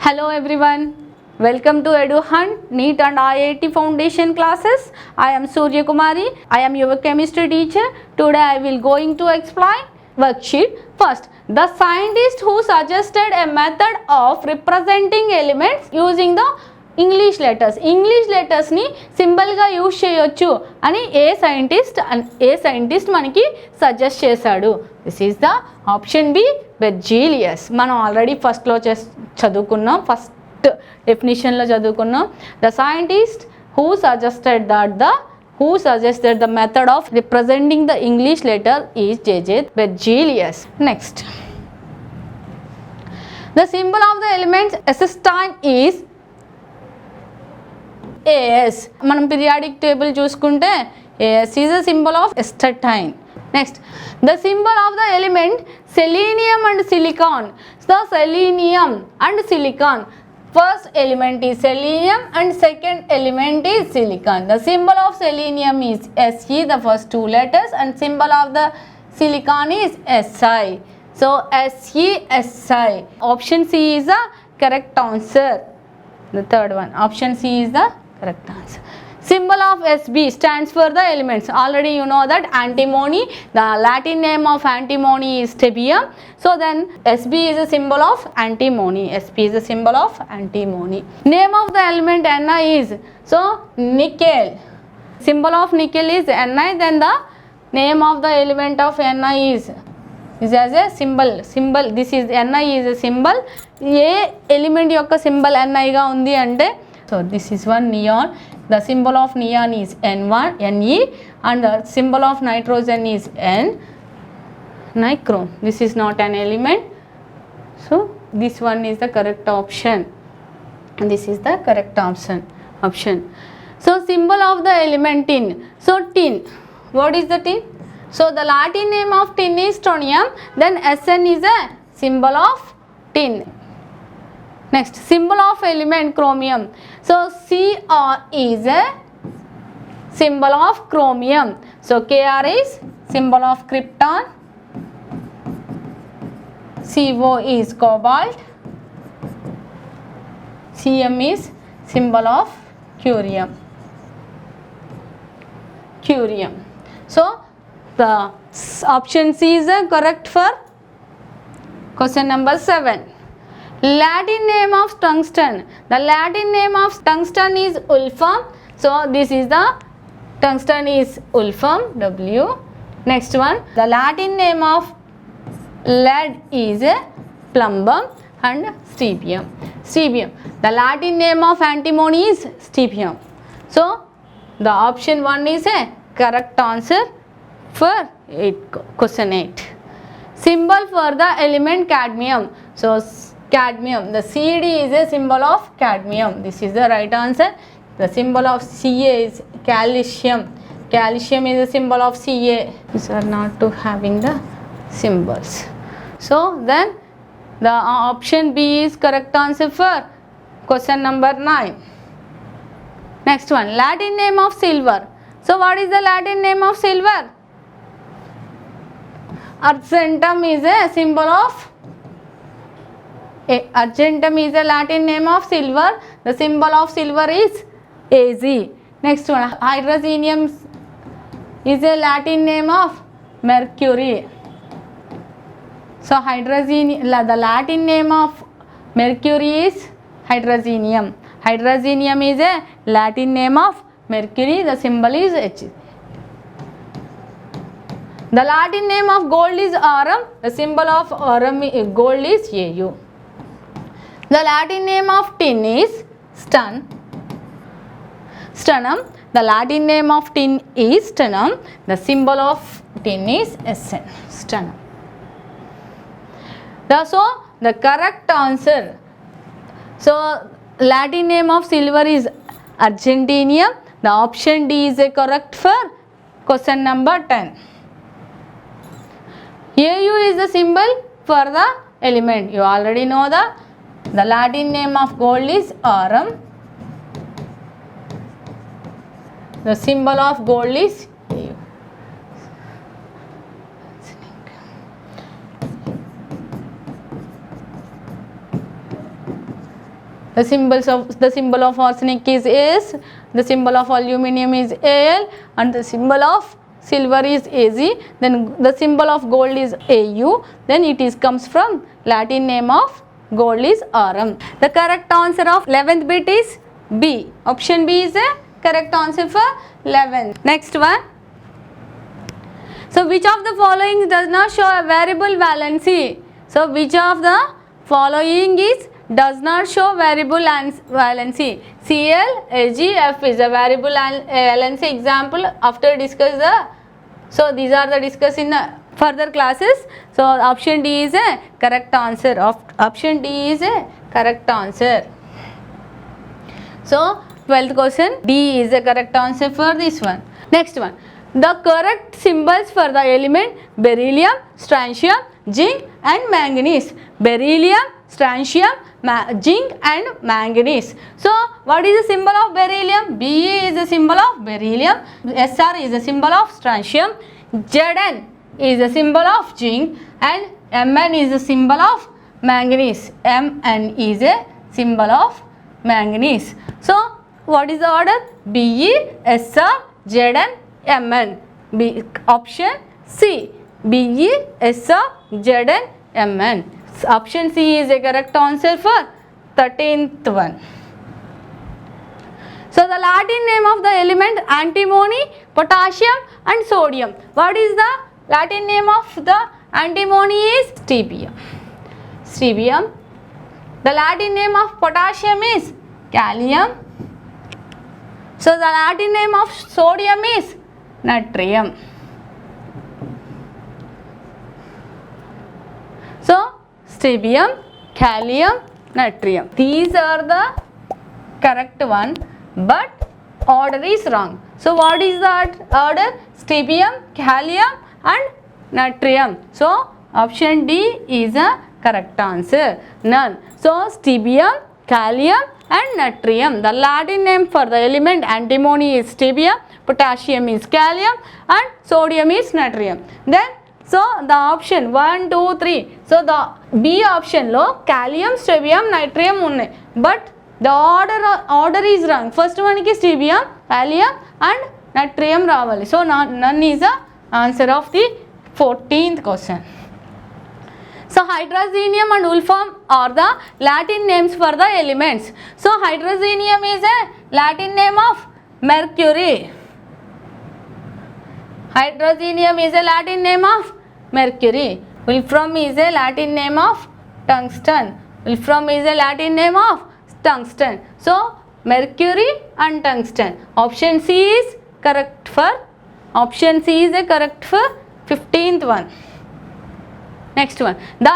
Hello everyone, welcome to EduHunt NEET and IIT Foundation classes. I am Surya Kumari. I am your chemistry teacher. Today I will going to explain worksheet. First, the scientist who suggested a method of representing elements using the English లెటర్స్ని సింబల్గా use చేయొచ్చు అని ఏ scientist మనకి suggest చేశాడు. This is the option B, Berzelius. మనం already ఫస్ట్లో చదువుకున్నాం, ఫస్ట్ డెఫినిషన్లో చదువుకున్నాం. The scientist who suggested the method of representing the English letter is J.J. Berzelius. Next, the symbol of the element acetylene is AS. మనం periodic table చూసుకుంటే AS is a symbol of acetylene. Next, the symbol of the element selenium and silicon. The selenium and silicon, first element is selenium and second element is silicon. The symbol of selenium is Se, the first two letters, and symbol of the silicon is Si. So Se, Si. Option C is the correct answer. The third one, option C is the correct answer. Symbol of Sb stands for the elements. Already you know that antimony, the Latin name of antimony is terbium. So then Sb is a symbol of antimony. Sb is a symbol of antimony. Name of the element Ni is, so nickel. Symbol of nickel is Ni. Then the name of the element of Ni is as a symbol. This is Ni is a symbol. A element యొక్క symbol Ni గా ఉంది అంటే, so this is one neon. The symbol of neon is N1, Ne, and the symbol of nitrogen is N, nichrome. This is not an element, so this one is the correct option. This is the correct option. So symbol of the element tin. So tin, what is the tin? So the Latin name of tin is strontium. Then Sn is a symbol of tin. Next, symbol of element chromium. So Cr is a symbol of chromium. So Kr is symbol of krypton. Co is cobalt. Cm is symbol of curium. So the option C is correct for question number 7. Latin name of tungsten. The Latin name of tungsten is wolfram. So this is the tungsten is wolfram, W. Next one, the Latin name of lead is plumbum and stibum. The Latin name of antimony is stibium. So the option 1 is a correct answer for question 8. Symbol for the element cadmium. So cadmium, the Cd is a symbol of cadmium. This is the right answer. The symbol of Ca is calcium. Calcium is a symbol of Ca. These are not to having the symbols. So then the option B is correct answer for question number 9. Next one, Latin name of silver. So what is the Latin name of silver? Argentum is a symbol of Argentum is a Latin name of silver. The symbol of silver is Ag. Next one, hydrogenium is a Latin name of mercury. So the Latin name of mercury is hydrogenium. Hydrogenium is a Latin name of mercury. The symbol is H. The Latin name of gold is aurum. The symbol of aurum gold is Au. The Latin name of tin is sternum. The Latin name of tin is sternum. The symbol of tin is Sn, sternum. So the correct answer. So Latin name of silver is argentinium. The option D is a correct for question number 10. Au is the symbol for the element. You already know the Latin name of gold is aurum. The symbol of gold is Au. The symbol of arsenic is As, the symbol of aluminium is Al, and the symbol of silver is Az. Then the symbol of gold is Au. Then it is comes from Latin name of gold is Arum. The correct answer of 11th bit is B. Option B is a correct answer for 11th. Next one. So which of the following does not show a variable valency? So which of the following is does not show variable valency? Cl, Ag, F is a variable valency example after discuss the. So these are the discuss in the further classes. So option D is a correct answer. Option D is a correct answer. So 12th question, D is the correct answer for this one. Next one. The correct symbols for the element beryllium, strontium, zinc and manganese. Beryllium, strontium, zinc and manganese. So what is the symbol of beryllium? Be is the symbol of beryllium, Sr is the symbol of strontium, Zn is the symbol of zinc and Mn is the symbol of manganese. Mn is a symbol of manganese. So what is the order? Be, Sr, Zn, Mn. B, option C. Be, Sr, Zn, Mn. Option C is a correct answer for 13th one. So the Latin name of the element antimony, potassium and sodium. What is the Latin name of the antimony is stibbium. Stibbium. The Latin name of potassium is calcium. So the Latin name of sodium is natrium. So stibbium, calcium, natrium. These are the correct one, but order is wrong. So what is that order? Stibbium, calcium and natrium. So option D is a correct answer. None. So stibbium, calcium and natrium. The Latin name for the element antimony is stibbium, potassium is calcium and sodium is natrium. Then so the option 1, 2, 3. So the B option lo calcium, stibbium, natrium unnai. But the order is wrong. First one is stibbium, calcium and natrium ravali. So none is the answer of the 14th question. So hydrazinium and wolfram are the Latin names for the elements. So hydrazinium is a Latin name of mercury. Hydrazinium is a Latin name of mercury. Wolfram is a Latin name of tungsten. Wolfram is a Latin name of tungsten. So mercury and tungsten. Option C is correct for. Option C is a correct for 15th one. Next one. The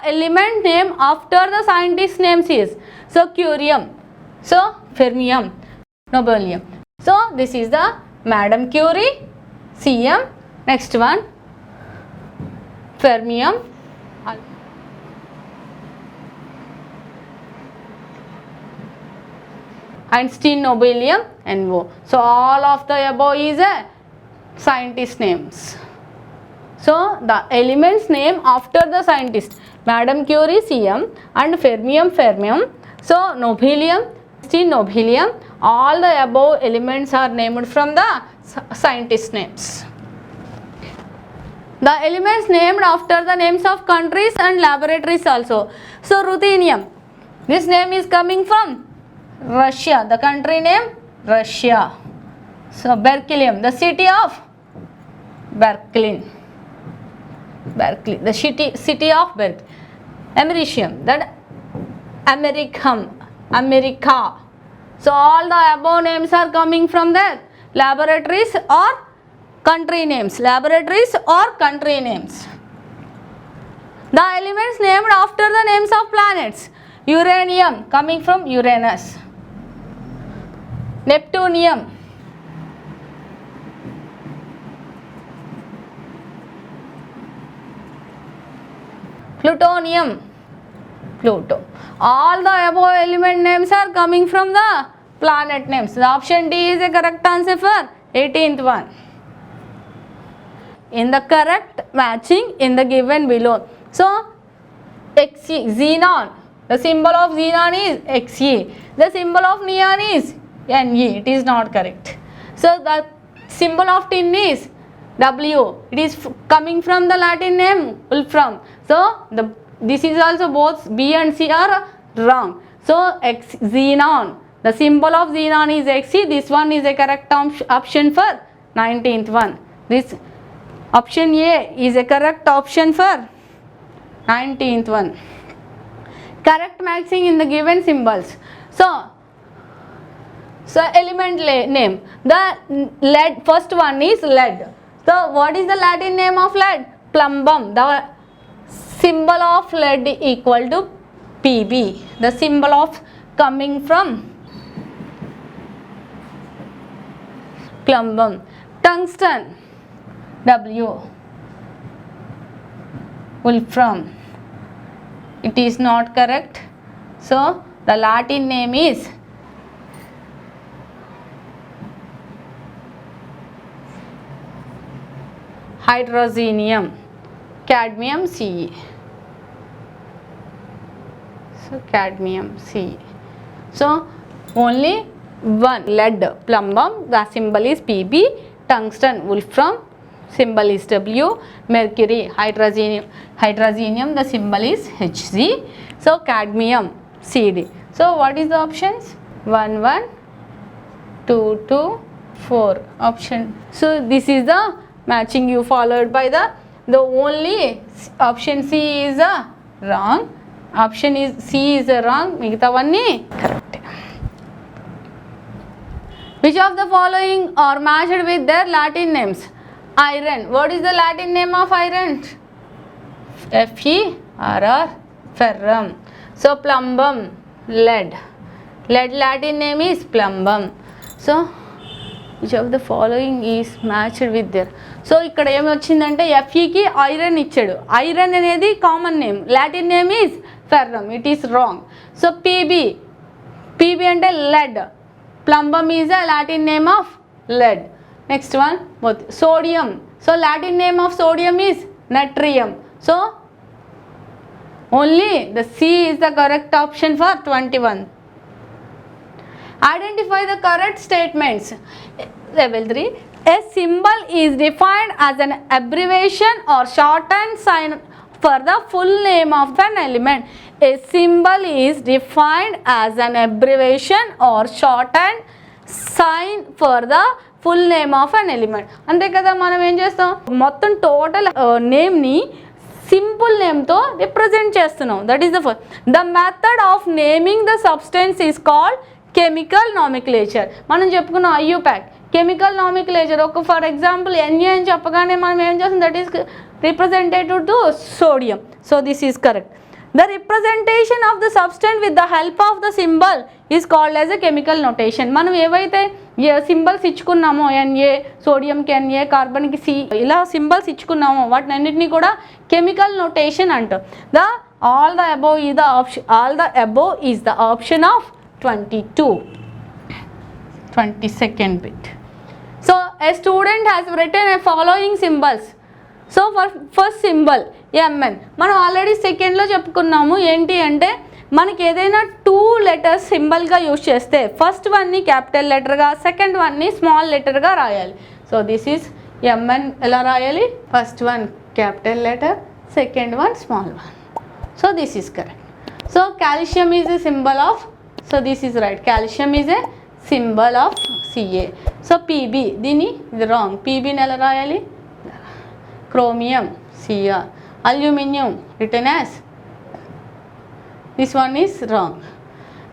element name after the scientist names is. So curium. So fermium, nobelium. So this is the Madam Curie, Cm. Next one. Fermium, Einstein, nobelium, NO. So all of the above is a scientist names. So the elements name after the scientist, Madam Curie, Cm, and fermium, fermium. So nobelium, Einstein, nobelium. All the above elements are named from the scientist names. The elements named after the names of countries and laboratories also. So ruthenium, this name is coming from Russia. The country name Russia. So berkelium, the city of Berkeley. Berkeley, the city of Berkeley. Americium, that America. So all the above names are coming from the laboratories or country names. Laboratories or country names. The elements named after the names of planets. Uranium, coming from Uranus. Neptunium. Plutonium, Pluto. All the above element names are coming from the planet names. The option D is a correct answer for 18th one. In the correct matching in the given below. So xenon, The symbol of xenon is Xe. The symbol of neon is Ne. It is not correct. So the symbol of tin is W. It is coming from the Latin name Wolfram. So this is also both B and C are wrong. So xenon. The symbol of xenon is Xe. This one is a correct option for 19th one. This option A is a correct option for 19th one. Correct matching in the given symbols. So element name. The lead, first one is lead. So what is the Latin name of lead? Plumbum. The symbol of lead equal to Pb. The symbol of coming from plumbum. Tungsten, W. Wolfram. It is not correct. So the Latin name is hydrogenium. Cadmium, Ce. So cadmium, Ce. So only one. Lead, plumbum, the symbol is Pb. Tungsten, Wolfram, symbol is W. Mercury, hydrogenium, the symbol is Hg. So cadmium, Cd. So what is the options? 1 1 2 2 4 option. So this is the matching you followed by the only option C is a wrong. Option is C is a wrong. మిగతావన్నీ correct. Which of the following are matched with their Latin names? Iron. What is the Latin name of iron? Ferr. Ferrum. So plumbum, lead. Lead Latin name is plumbum. So which of the following is matched with their. So ఇక్కడ ఏమి వచ్చిందంటే Feకి iron ఇచ్చాడు. Iron అనేది common name. Latin name is ferrum. It is wrong. So P అంటే lead. Plumbum is a Latin name of lead. Next one, sodium. So Latin name of sodium is natrium. So only the C is the correct option for 21. Identify the correct statements. Level 3. A symbol is defined as an abbreviation or shortened sign for the full name of an element. A symbol is defined as an abbreviation or shortened sign for the full name of an element. అంతే కదా, మనం ఏం చేస్తాం, మొత్తం total నేమ్ని simple నేమ్తో represent చేస్తున్నాం. That is the first. The method of naming the substance is called chemical nomenclature. మనం చెప్పుకున్నాం IUPAC. Chemical nomenclature ఒక ఫర్ ఎగ్జాంపుల్ ఎన్ఏ అని చెప్పగానే మనం ఏం చేస్తాం, that is representative to sodium. So this is correct. The representation of the substance with the help of the symbol is called as a chemical notation. మనం ఏవైతే symbols ఇచ్చుకున్నామో ఎన్ఏ, సోడియంకి ఎన్ఏ, కార్బన్కి C, ఇలా symbols ఇచ్చుకున్నామో వాటిని అన్నింటినీ కూడా కెమికల్ నోటేషన్ అంటాం. All the above is the option of 22nd bit. So a student has written a following symbols. So first symbol M N మనం already సెకండ్లో చెప్పుకున్నాము. ఏంటి అంటే మనకి ఏదైనా 2 లెటర్స్ సింబల్గా యూజ్ చేస్తే ఫస్ట్ వన్ని క్యాపిటల్ లెటర్గా, సెకండ్ వన్ని స్మాల్ లెటర్గా రాయాలి. So this is M N. ఎలా రాయాలి? First one capital letter, second one small one. So this is correct. So calcium is a symbol of, so this is right, calcium is a symbol of C A. So P B, దీన్ని ఇది wrong. పీబీని ఎలా రాయాలి? Chromium, Cr. Aluminium written as, this one is wrong.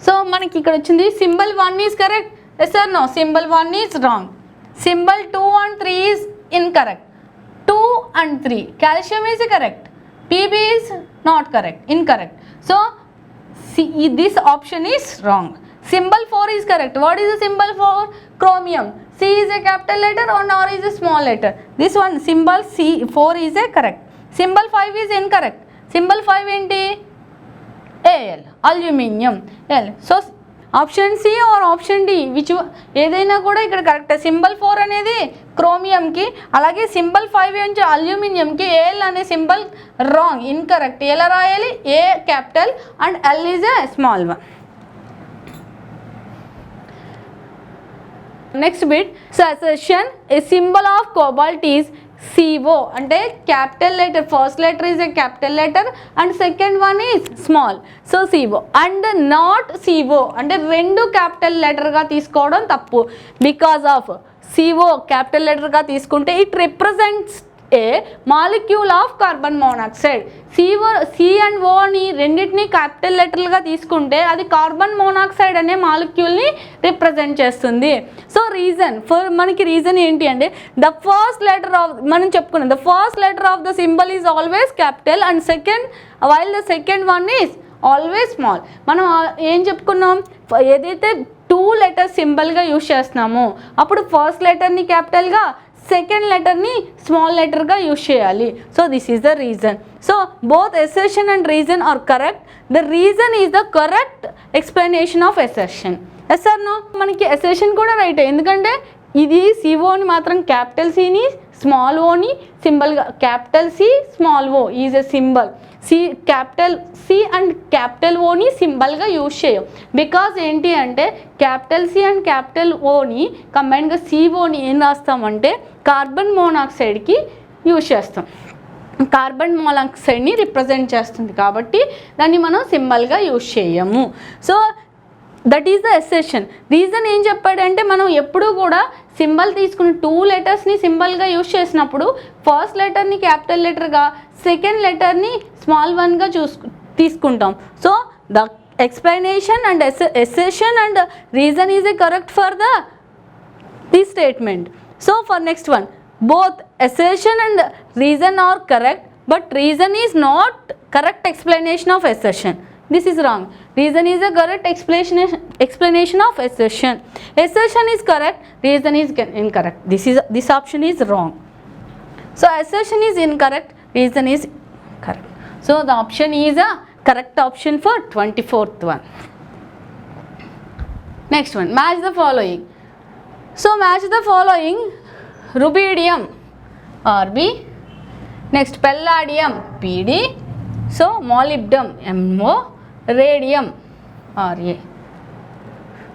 So మనకి ఇక్కడ వచ్చింది symbol 1 is correct. Yes or no? Symbol 1 is wrong. Symbol 2 and 3 is incorrect. 2 and 3. Calcium is correct. Pb is not correct. Incorrect. So this option is wrong. Symbol 4 is correct. What is the symbol for chromium? C is a capital letter or is a small letter? This one symbol C4 is a correct. Symbol 5 is incorrect. Symbol 5 enti Al, aluminium, L. So option C or option D which ఏదైనా కూడా ఇక్కడ correct. Symbol 4 అనేది క్రోమియంకి, అలాగే symbol 5 నుంచి అల్యూమినియంకి A L symbol wrong, incorrect. ఎలా రాయాలి? A capital and L is a small one. Next bit. So assertion A symbol of cobalt is CO అంటే capital letter, first letter is a capital letter and second one is small. So CO and not CO అంటే రెండు capital లెటర్గా తీసుకోవడం తప్పు. Because of CO capital లెటర్గా తీసుకుంటే it represents a molecule of carbon monoxide. C and ఓని రెండింటినీ capital లెటర్లుగా తీసుకుంటే అది కార్బన్ మోనాక్సైడ్ అనే మాలిక్యూల్ని రిప్రజెంట్ చేస్తుంది. సో రీజన్ మనకి రీజన్ ఏంటి అంటే ద ఫస్ట్ లెటర్ ఆఫ్, మనం చెప్పుకున్నాం the first letter of the symbol is always capital and while the second one is always small. మనం ఏం చెప్పుకున్నాం? ఏదైతే 2 లెటర్స్ సింబల్గా యూజ్ చేస్తున్నామో అప్పుడు ఫస్ట్ లెటర్ని క్యాపిటల్గా, సెకండ్ లెటర్ని స్మాల్ లెటర్గా యూజ్ చేయాలి. So this is the reason. So both assertion and reason are correct. The reason is the correct explanation of assertion. Yes or no? మనకి అసర్షన్ కూడా రైట్, ఎందుకంటే ఇది సిఓని మాత్రం క్యాపిటల్ సిని స్మాల్ ఓని సింబల్గా, capital C small O is a symbol. Capital C and capital ఓని సింబల్గా యూజ్ చేయం. బికాజ్ ఏంటి అంటే క్యాపిటల్ సి అండ్ క్యాపిటల్ ఓని కంబైన్గా సిఓని ఏం రాస్తామంటే కార్బన్ మోనాక్సైడ్కి యూజ్ చేస్తాం. కార్బన్ మోనాక్సైడ్ని రిప్రజెంట్ చేస్తుంది కాబట్టి దాన్ని మనం సింబల్గా యూజ్ చేయము. So that is the assertion. Reason ఏం చెప్పాడంటే మనం ఎప్పుడూ కూడా సింబల్ తీసుకుని 2 లెటర్స్ని సింబల్గా యూజ్ చేసినప్పుడు ఫస్ట్ లెటర్ని క్యాపిటల్ లెటర్గా, సెకండ్ లెటర్ని స్మాల్ వన్గా తీసుకుంటాం. So the explanation and assertion and reason is a correct for this statement. So for next one, both assertion and reason are correct, but reason is not correct explanation of assertion. This is wrong. Reason is a correct explanation of assertion. Assertion is correct, reason is incorrect. This option is wrong. So assertion is incorrect, reason is correct. So the option is a correct option for 24th one. Next one, match the following. So match the following. Rubidium RB, next palladium PD, so molybdenum MO, radium RA.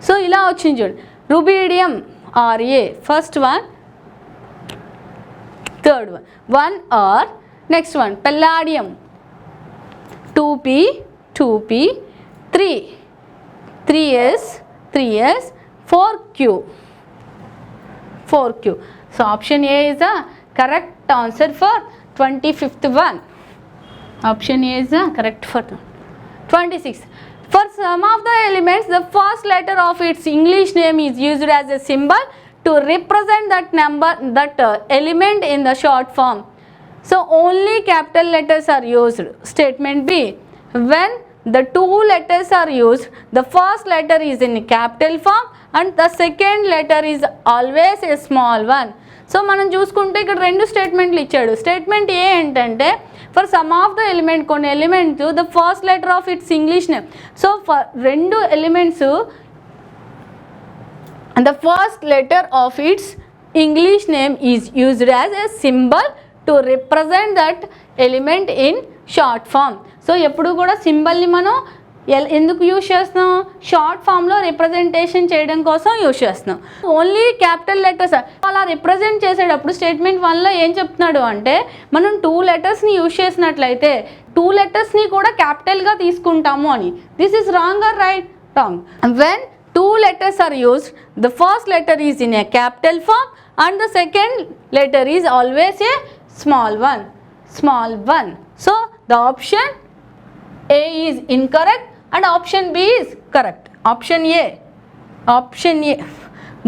So ఇలా వచ్చింది చూడండి, rubidium RA first one, third one 1R, next one palladium 2P 3, 3S 4Q. So option A is the correct answer for 25th one. Option A is the correct for 26th. For some of the elements, the first letter of its English name is used as a symbol to represent that element in the short form. So only capital letters are used. Statement B. When the 2 letters are used, the first letter is in capital form and the second letter is always a small one. So మనం చూసుకుంటే ఇక్కడ 2 స్టేట్మెంట్లు ఇచ్చాడు. Statement A ఏంటంటే for some of the element, కొన్ని elements the first letter of its English name. So for 2 elements the first letter of its English name is used as a symbol to represent that element in short form. So ఎప్పుడు కూడా సింబల్ని మనం ఎందుకు use చేస్తున్నాం? Short ఫామ్లో representation చేయడం కోసం use చేస్తున్నాం. ఓన్లీ క్యాపిటల్ లెటర్స్ అలా రిప్రజెంట్ చేసేటప్పుడు స్టేట్మెంట్ 1లో ఏం చెప్తున్నాడు అంటే మనం 2 లెటర్స్ని యూజ్ చేసినట్లయితే 2 లెటర్స్ని కూడా క్యాపిటల్గా తీసుకుంటాము అని. This is wrong or right? Wrong. When 2 letters are used, the first letter is in a capital form and the second letter is always a small one. So the option A is incorrect and option B is correct. Option A.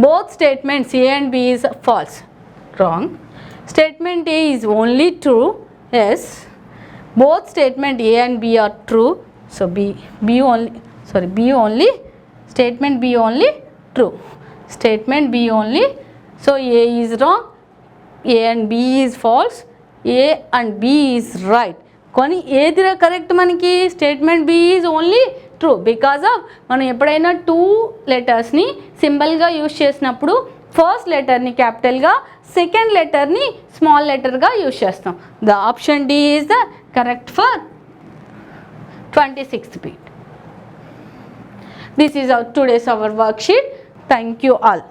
Both statements A and B is false. Wrong. Statement A is only true. Yes. Both statement A and B are true. So B only. Statement B only true. Statement B only. So A is wrong. A and B is false. A and B is right. కానీ ఏది correct మనకి? Statement B is only true because of మనం ఎప్పుడైనా 2 లెటర్స్ని సింబల్గా use చేసినప్పుడు first లెటర్ని క్యాపిటల్గా second లెటర్ని స్మాల్ లెటర్గా యూజ్ చేస్తాం. The option D is the correct for 26th beat. This is our today's our worksheet. Thank you all.